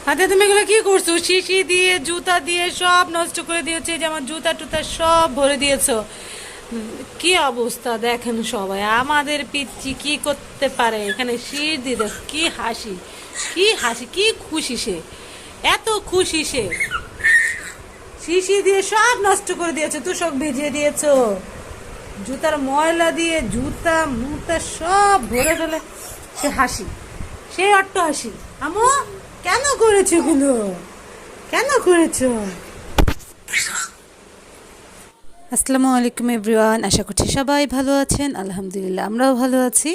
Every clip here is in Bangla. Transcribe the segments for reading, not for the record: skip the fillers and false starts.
হাতে তুমি এগুলো কি করছো? শিশি দিয়ে জুতা দিয়ে সব নষ্ট করে দিয়েছে। যে আমার জুতা টুতা সব ভরে দিয়েছো। কি অবস্থা দেখেন সবাই। আমাদের পিচ্চি কি করতে পারে এখানে? শির দিয়ে দেখ, কি হাসি, কি হাসি, কি খুশি সে, এত খুশি সে। শিশি দিয়ে সব নষ্ট করে দিয়েছো, তুষক ভিজিয়ে দিয়েছো, জুতার ময়লা দিয়ে জুতা মুতা সব ভরে ফেলে সে হাসি, সে অট্ট হাসি। আমু কেন করেছো এগুলো? কেন করেছো? আসসালামু আলাইকুম এভরিওয়ান, আশা করছি সবাই ভালো আছেন। আলহামদুলিল্লাহ আমরাও ভালো আছি।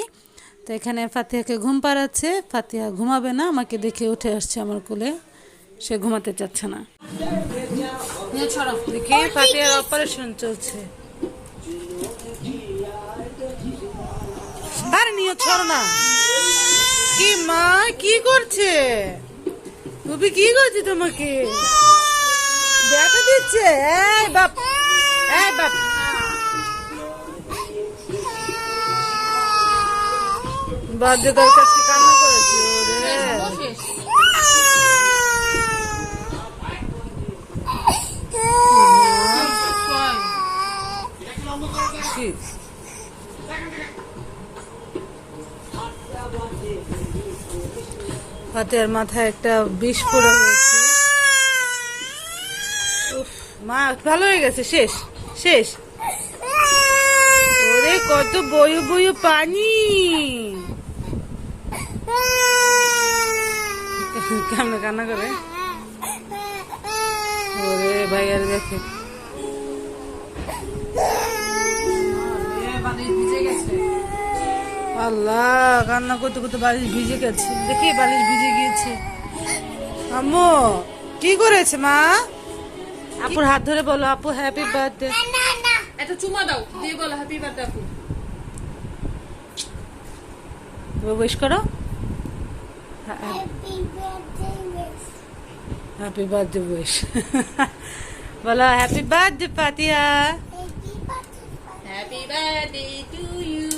তো এখানে ফাতিহাকে ঘুম পাড়াচ্ছে। ফাতিহা ঘুমাবে না, আমাকে দেখে উঠে আসছে আমার কোলে, সে ঘুমাতে চাচ্ছে না। দেখি ফাতিহার অপারেশন চলছে। আরে নিয়ে ছড় না। কি মা কি করছে? তুমি কি করছে? তোমাকে দেখা দিচ্ছে। এই বাপ, এই বাপ, বাদ্যকার কাছে কান্না করেছে। ওরে কি ফাতেহার মাথায় একটা বিষ পড়া হয়েছে। উফ, মা ভালো হয়ে গেছে, শেষ শেষ। ওরে কত বয়ু বয়ু পানি। কেমন কান্না করে? ওরে ভাইয়ার দেখে। আল্লাহ, কান্না করতে করতে বালিশ ভিজে গেছে। দেখি বালিশ ভিজে গিয়েছে। আম্মু কি করেছে মা? আপুর হাত ধরে বলো, আপু হ্যাপি বার্থডে। একটা চুমা দাও, দিয়ে বলো হ্যাপি বার্থডে আপু। উইশ করো। Happy birthday wish. বলো happy birthday Fatiha. Happy birthday to you,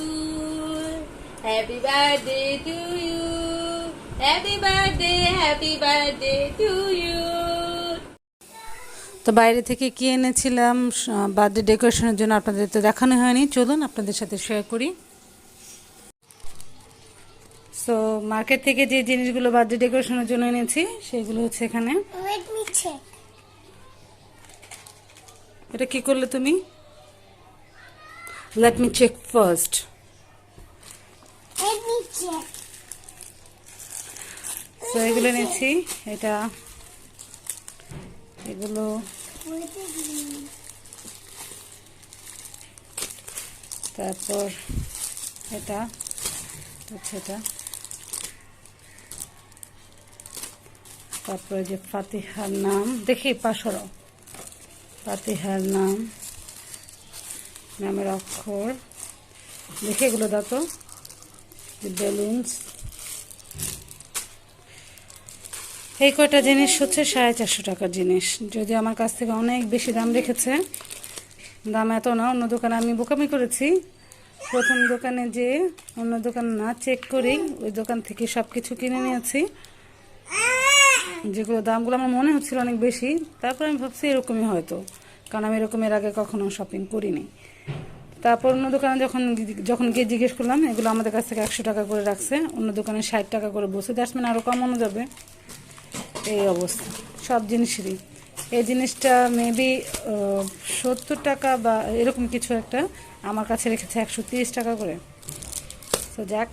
happy birthday to you, happy birthday to you. তো বাইরে থেকে কি এনেছিলাম বার্থডে ডেকোরেশনের জন্য আপনাদের তো দেখানো হয়নি, চলুন আপনাদের সাথে শেয়ার করি। সো মার্কেট থেকে যে জিনিসগুলো বার্থডে ডেকোরেশনের জন্য এনেছি সেগুলো হচ্ছে এখানে। এটা কি করলে তুমি? Let me check first. তো এগুলো এনেছি, এটা এগুলো তারপর এটা হচ্ছে এটা, তারপরে যে ফাতিহার নাম, দেখি পাশরও ফাতিহার নাম, নামের অক্ষর দেখে এগুলো দাও তো, বেলুনস। এই কয়টা জিনিস হচ্ছে 450 টাকার জিনিস, যদি আমার কাছ থেকে অনেক বেশি দাম রেখেছে। দাম এত না, অন্য দোকানে আমি বোকামি করেছি। প্রথম দোকানে যে অন্য দোকান না চেক করেই ওই দোকান থেকে সব কিছু কিনে নিয়েছি, যেগুলো দামগুলো আমার মনে হচ্ছিল অনেক বেশি। তারপর আমি ভাবছি এরকমই হয়তো, কারণ আমি এরকম এর আগে কখনো শপিং করিনি। তারপর অন্য দোকানে যখন গিয়ে জিজ্ঞেস করলাম, এগুলো আমাদের কাছ থেকে 100 টাকা করে রাখছে, অন্য দোকানে 60 টাকা করে বসে। দ্যাটস মিন আরও কমানো যাবে। এই অবস্থা সব জিনিসেরই। এই জিনিসটা মেবি 70 টাকা বা এরকম কিছু একটা, আমার কাছে রেখেছে 130 টাকা করে। তো যাক,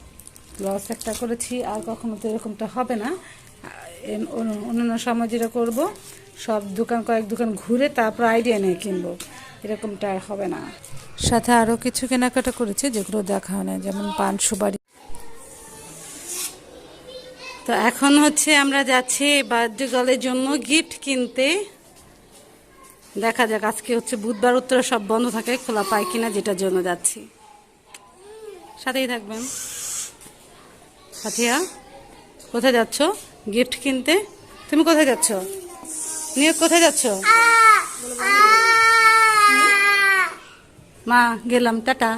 লস একটা করেছি, আর কখনো তো এরকমটা হবে না। অন্যান্য সময় যেটা করবো, সব দোকান কয়েক দোকান ঘুরে তারপর আইডিয়া নিয়ে কিনবো, এরকমটা আর হবে না। সাথে আরও কিছু কেনাকাটা করেছে যেগুলো দেখা হয় না, যেমন পান সুপারি। তো এখন হচ্ছে আমরা যাচ্ছি বার্থডে গার্লের জন্য গিফট কিনতে। দেখা যাক, আজকে হচ্ছে বুধবার, উত্তরে সব বন্ধ থাকে, খোলা পাই কিনা, যেটার জন্য যাচ্ছি। সাথেই থাকবেন। ফাতিহা কোথায় যাচ্ছ? গিফট কিনতে। তুমি কোথায় যাচ্ছ? নিয়োগ কোথায় যাচ্ছ? মা গেলাম, টাটা।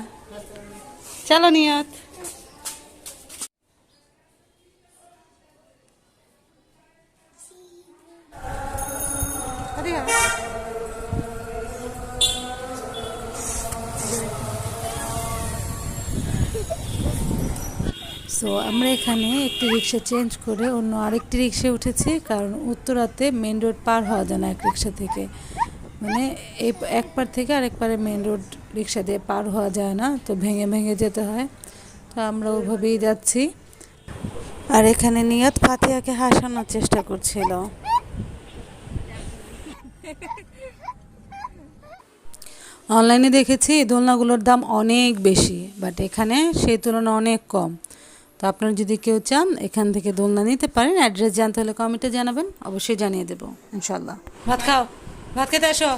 চলো নিয়ত। সো আমরা এখানে একটি রিক্সা চেঞ্জ করে অন্য আরেকটি রিক্সায় উঠেছি, কারণ উত্তরাতে মেন রোড পার হওয়া যায় না এক রিক্সা থেকে, মানে এই এক পার থেকে আরেক পারে মেন রোড রিক্সা দিয়ে পার হওয়া যায় না, তো ভেঙে ভেঙে যেতে হয়। তো আমরা ওভাবেই যাচ্ছি। আর এখানে নিয়ত ফাতিহাকে হাসানোর চেষ্টা করছিল। অনলাইনে দেখেছি এই দোলনাগুলোর দাম অনেক বেশি, বাট এখানে সেই তুলনায় অনেক কম। তো আপনারা যদি কেউ চান এখান থেকে দোলনা নিতে পারেন। অ্যাড্রেস জানতে হলে কমেন্টে জানাবেন, অবশ্যই জানিয়ে দেবো ইনশাল্লাহ। ভাত খাও, ভাত খেতে আসো।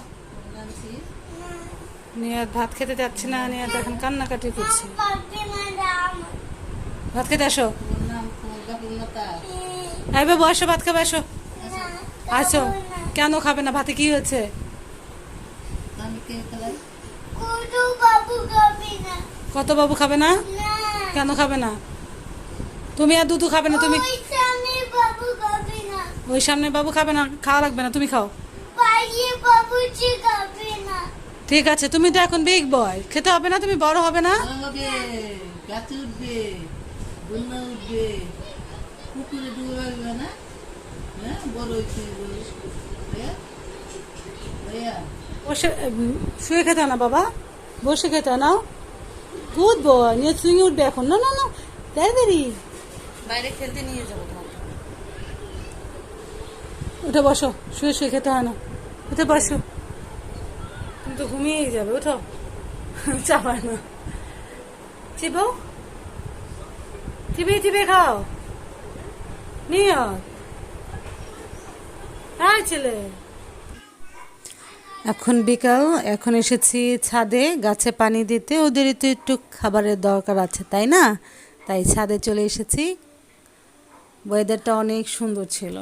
নিয়ত ভাত খেতে যাচ্ছে না, নিয়ত এখন কান্নাকাটি করছে। ভাত খেতে আসো। এই বাবু আসো, ভাত খাবে, আসো। আসো। কেন খাবে না? ভাতে কি হয়েছে? কত বাবু খাবে না? কেন খাবে না? তুমি আর দুধু খাবে না? তুমি ওই সামনে বাবু খাবে না, খাওয়া লাগবে না, তুমি খাও। ঠিক আছে, তুমি তো এখন বিগ বয়, খেতে হবে না? তুমি বড় হবে না? বসে শুয়ে খেতে না বাবা, বসে খেতে নাও। গুড বয়, নিয়ে শুয়ে উঠবে এখন। না না না, তাড়াতাড়ি বাইরে খেলতে নিয়ে যাবো তোমাকে। উঠে বসো, শুয়ে শুয়ে খেতে হয় না, উঠে বসো। তুমি তো ঘুমিয়েই যাবে, উঠো। চাপায় না, চিবো, চিবিয়ে চিবিয়ে খাও। নিয়ত, হ্যাঁ ছেলে। এখন বিকাল, এখন এসেছি ছাদে গাছে পানি দিতে। ওদেরই তো একটু খাবারের দরকার আছে, তাই না? তাই ছাদে চলে এসেছি। ওয়েদারটা অনেক সুন্দর ছিল,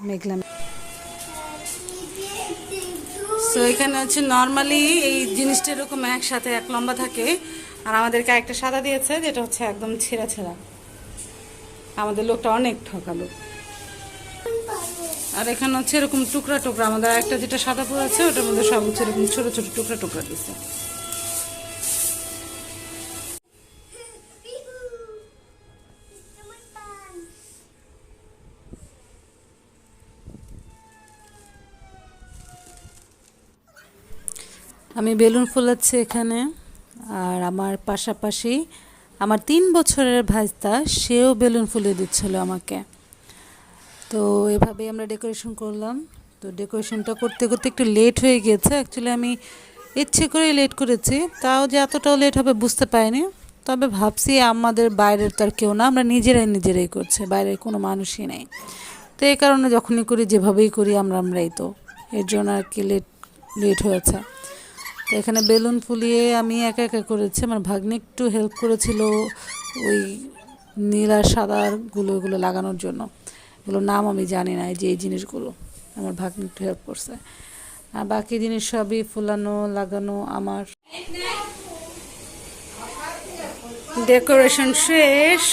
মেঘলা। সো এখানে হচ্ছে নর্মালি এই জিনিসটা এরকম একসাথে এক লম্বা থাকে, আর আমাদেরকে একটা সাদা দিয়েছে যেটা হচ্ছে একদম ছেঁড়া ছেঁড়া। আমাদের লোকটা অনেক ঠকালো। আর এখানে হচ্ছে এরকম টুকরা টুকরা, আমাদের একটা যেটা সাদা পড়েছে ওটার মধ্যে সব হচ্ছে এরকম ছোট ছোট টুকরা টুকরা দিচ্ছে। আমি বেলুন ফোলাচ্ছি এখানে, আর আমার পাশাপাশি আমার 3 বছরের ভাইস্তা, সেও বেলুন ফুলে দিচ্ছিল আমাকে। তো এভাবেই আমরা ডেকোরেশন করলাম। তো ডেকোরেশনটা করতে করতে একটু লেট হয়ে গিয়েছে। অ্যাকচুয়ালি আমি ইচ্ছে করেই লেট করেছি, তাও যে এতটাও লেট হবে বুঝতে পারিনি। তবে ভাবছি আমাদের বাইরের তো আর কেউ না, আমরা নিজেরাই করছি, বাইরের কোনো মানুষই নেই। তো এই কারণে যখনই করি যেভাবেই করি আমরাই, তো এর জন্য আর কি লেট হয়েছে। তো এখানে বেলুন ফুলিয়ে আমি একা একা করেছি, আমার ভাগ্নে একটু হেল্প করেছিল ওই নীল আর সাদারগুলো এগুলো লাগানোর জন্য। এগুলোর নাম আমি জানি না, এই জিনিসগুলো আমার ভাগ্নে একটু হেল্প করছে। আর বাকি জিনিস সবই ফুলানো লাগানো আমার। ডেকোরেশন শেষ,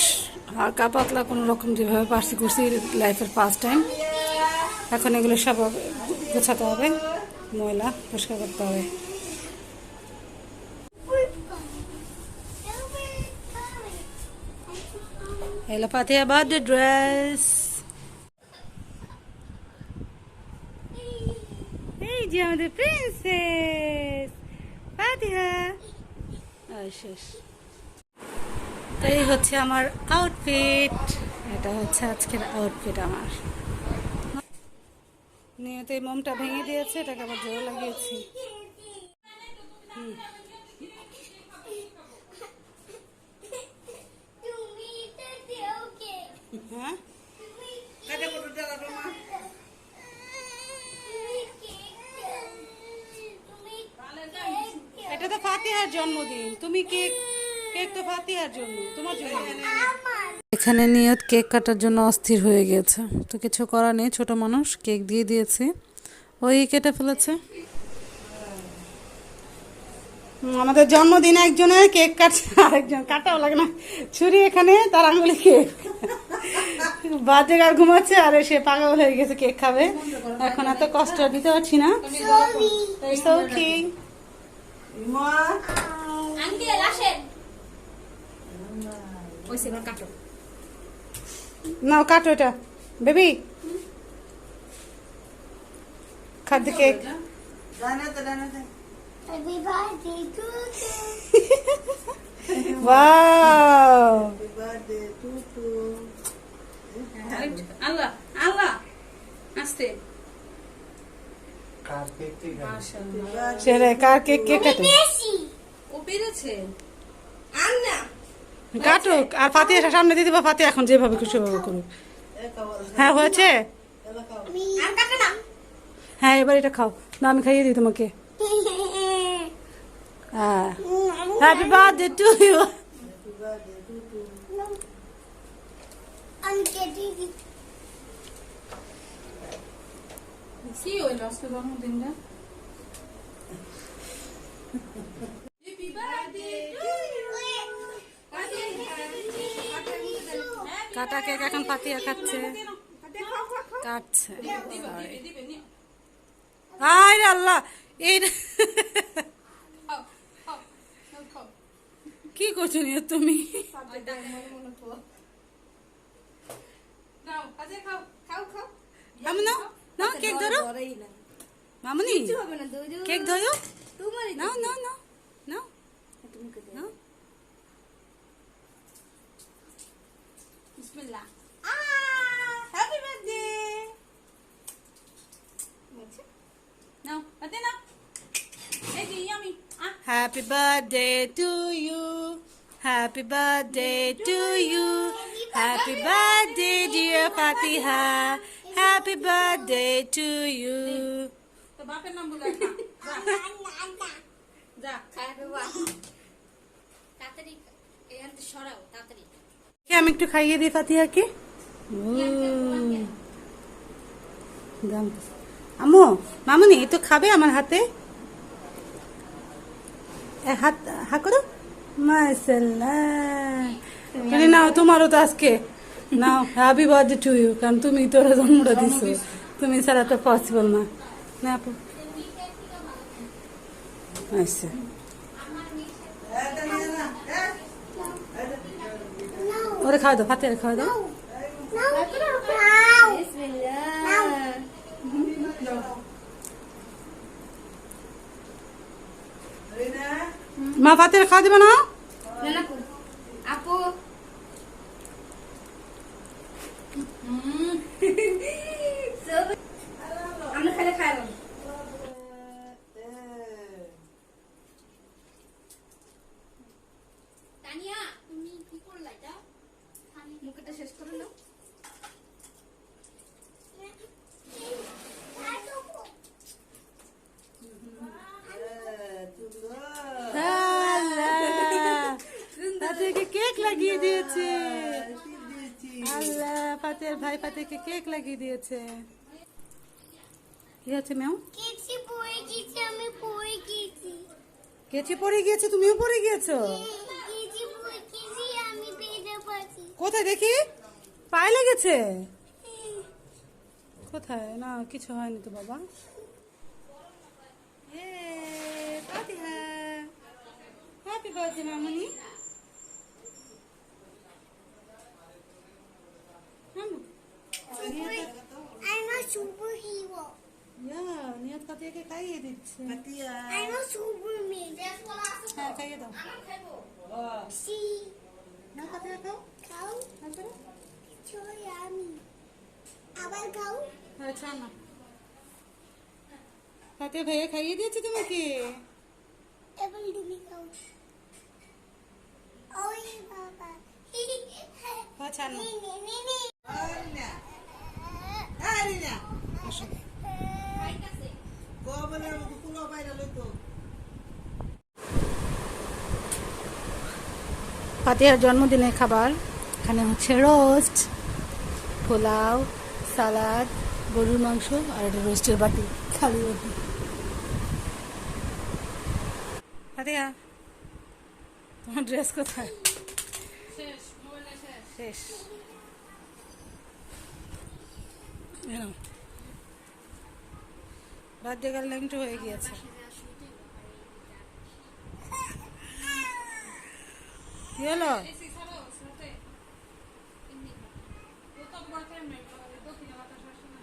হালকা পাতলা কোনো রকম যেভাবে পারছি করছি, লাইফের ফার্স্ট টাইম। এখন এগুলো সব গোছাতে হবে, ময়লা পরিষ্কার করতে হবে। এলো ফাতিহা বার্থডে ড্রেস। এই যে আমাদের প্রিন্সেস ফাতিহা। শেষ। এই হচ্ছে আমার আউটফিট, এটা হচ্ছে আজকের আউটফিট আমার। নিয়ত এই মোমটা ভেঙে দিয়েছে, এটাকে আবার জোরে লাগিয়েছি। হ্যাঁ, এটা তো ফাতিহার জন্মদিন, তুমি কেক তো ফাতিহার জন্য, তোমার জন্য। এখানে নিয়ত কেক কাটার জন্য অস্থির হয়ে গেছে, তো কিছু করার নেই, ছোট মানুষ, কেক দিয়ে দিয়েছে, ওই কেটে ফেলেছে। আমাদের জন্মদিনে একজনের কেক কাটছে, আরেকজন কাটাও লাগে না, ছুরি এখানে, তার আঙুলে কেক। বাজে আর ঘুমাচ্ছে, আর সে পাগল হয়ে গেছে কেক খাবে। এখন এত কষ্ট দিতে পারছি না। It's okay. আঙ্কেল আসেন ওই সেবার কাটো নাও কাটো এটা বেবি, খাদ্য cake. Happy birthday to you. Wow, আল্লাহ আল্লাহ আস্তে সেরে কার কেক কেক কাটো, Messi. ও পেরেছে আন্না কাটো। আর ফাতি সামনে দিয়ে দিবা, ফাতি এখন যেভাবে খুশি ভাবে করুক। হ্যাঁ হয়েছে, আর কাটে না হ্যাঁ এবার এটা খাও না, আমি খাইয়ে দিই তোমাকে। Happy birthday to you. I'm getting it. কি হইল আজকে জন্মদিনটা হ্যাপি বার্থডে টু ইউ কাটা কেক এখন ফাতিয়া খাচ্ছে, কাটছে। আরে আল্লাহ, এই কি করছো নিয়ে তুমি? মামু নাও নাও কেক ধরো, মামুনি কেক ধরো, নাও নাও নাও নাও নাও। বিসমিল্লাহ হ্যাপি বার্থডে, নাও হাতে নাও। এই যে yummy Happy birthday to you. Happy birthday to you. Happy birthday, dear Fatiha. Happy birthday to you. তো বাপের নাম বলে যা তাড়াতাড়ি এখান থেকে সরাও তাড়াতাড়ি। আমি একটু খাইয়ে দিই ফাতিহাকে। দাম আম্মু, মামুনি তো খাবে আমার হাতে, হাত হা করো। মাশাআল্লাহ, নাও তোমারও তো আজকে নাও হ্যাপি বার্থডে টু ইউ, কারণ তুমি তোরা জন্মটা দিছো, তুমি ছাড়া তো পসিবল না। না আপু আচ্ছা, ওরে খাওয়া দাও, ফাতে খাওয়া দাও। মা ফাতে খাওয়া দিবে না? আপু আমরা খাইলে খাইলাম তানিয়া তুমি কি করলা এটা? মুখটা শেষ করে নাও ফাতেকে কেক লাগিয়ে দিয়েছে। আল্লাহ, ফাতের ভাই ফাতেকে কেক লাগিয়ে দিয়েছে। কি আছে মেও? কেচি পড়ে গেছি, আমি পড়ে গেছি। কেচি পড়ে গিয়েছে, তুমিও পড়ে গিয়েছো? কেচি পড়ে গেছি, আমি পেটে পাচ্ছি। কোথায় দেখি? পায়ে লেগেছে? কোথায়? না কিছু হয়নি তো বাবা। ফাতিহা, হ্যাপি বার্থডে মামনি। I'm a superhero. নিয়ত ফাতিহাকে খাইয়ে দিচ্ছে। I'm a superman. হ্যাঁ খাইয়ে দাও। See, না ফাতিহা খাও। খাও, তারপরে চলে আমি। আবার খাও। হ্যাঁ ছাড় না। ফাতিহা ভাইয়া খাইয়ে দিয়েছে তোমাকে? এবার তুমি খাও। ওই বাবা। হ্যাঁ ছাড় না। নে, নে, নে। আসো। ফাতিহার জন্মদিনের খাবার এখানে হচ্ছে রোস্ট, পোলাও, সালাদ, গরুর মাংস আর একটা রোস্টের বাটি, খালি বাটি। ফাতিহা তোমার ড্রেস কোথায়? শেষ মোবাইলে শেষ। শেষ। এই নাও। রাত জাগার ল্যাংটো হয়ে গিয়েছে। কি হলো? এসি ছাড়ো সাথে এমনি ও তো বলতে নেই দক্ষিণে বাতাস আসে না।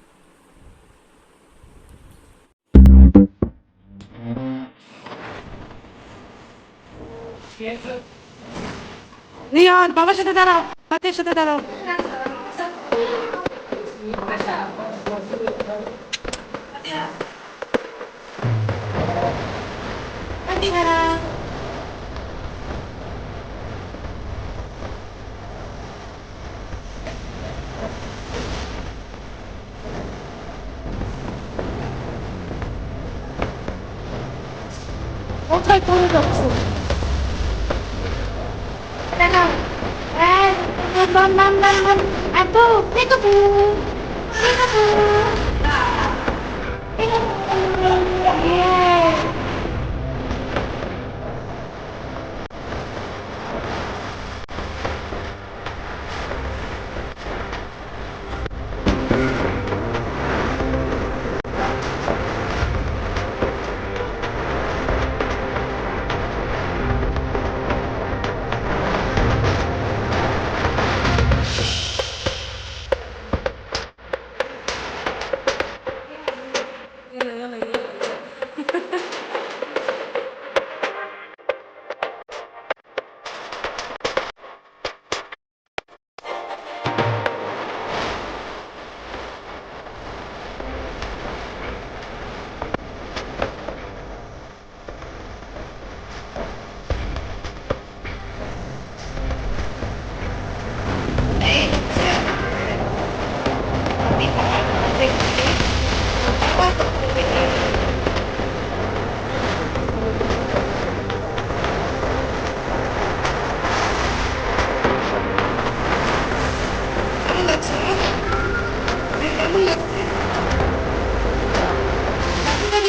নিয়ন বাবার সাথে দাঁড়াও, ফাতিহার সাথে দাঁড়াও। কোথায় পড়ে যাচ্ছ?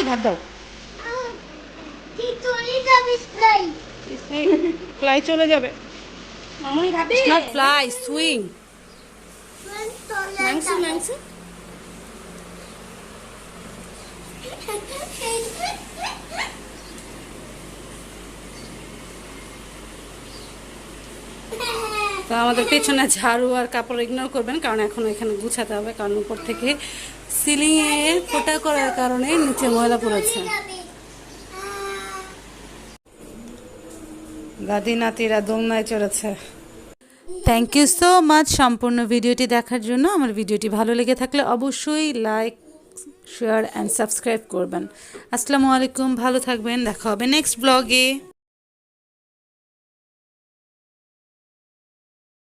ভাত দাও। ফ্লাই চলে যাবে। মামুনি খাবি? Not fly, swing. মাংস মাংস তো আমাদের পেছনে ঝাড়ু আর কাপড় ইগনোর করবেন, কারণ এখন এখানে গুছাতে হবে, কারণ উপর থেকে সিলিং এ ফোটা করার কারণে নিচে ময়লা পড়েছে। দাদি নাতিরা দোলনায় চড়েছে। থ্যাংক ইউ সো মাচ সম্পূর্ণ ভিডিওটি দেখার জন্য। আমার ভিডিওটি ভালো লেগে থাকলে অবশ্যই লাইক, শেয়ার অ্যান্ড সাবস্ক্রাইব করবেন। আসসালামু আলাইকুম, ভালো থাকবেন, দেখা হবে নেক্সট ব্লগে।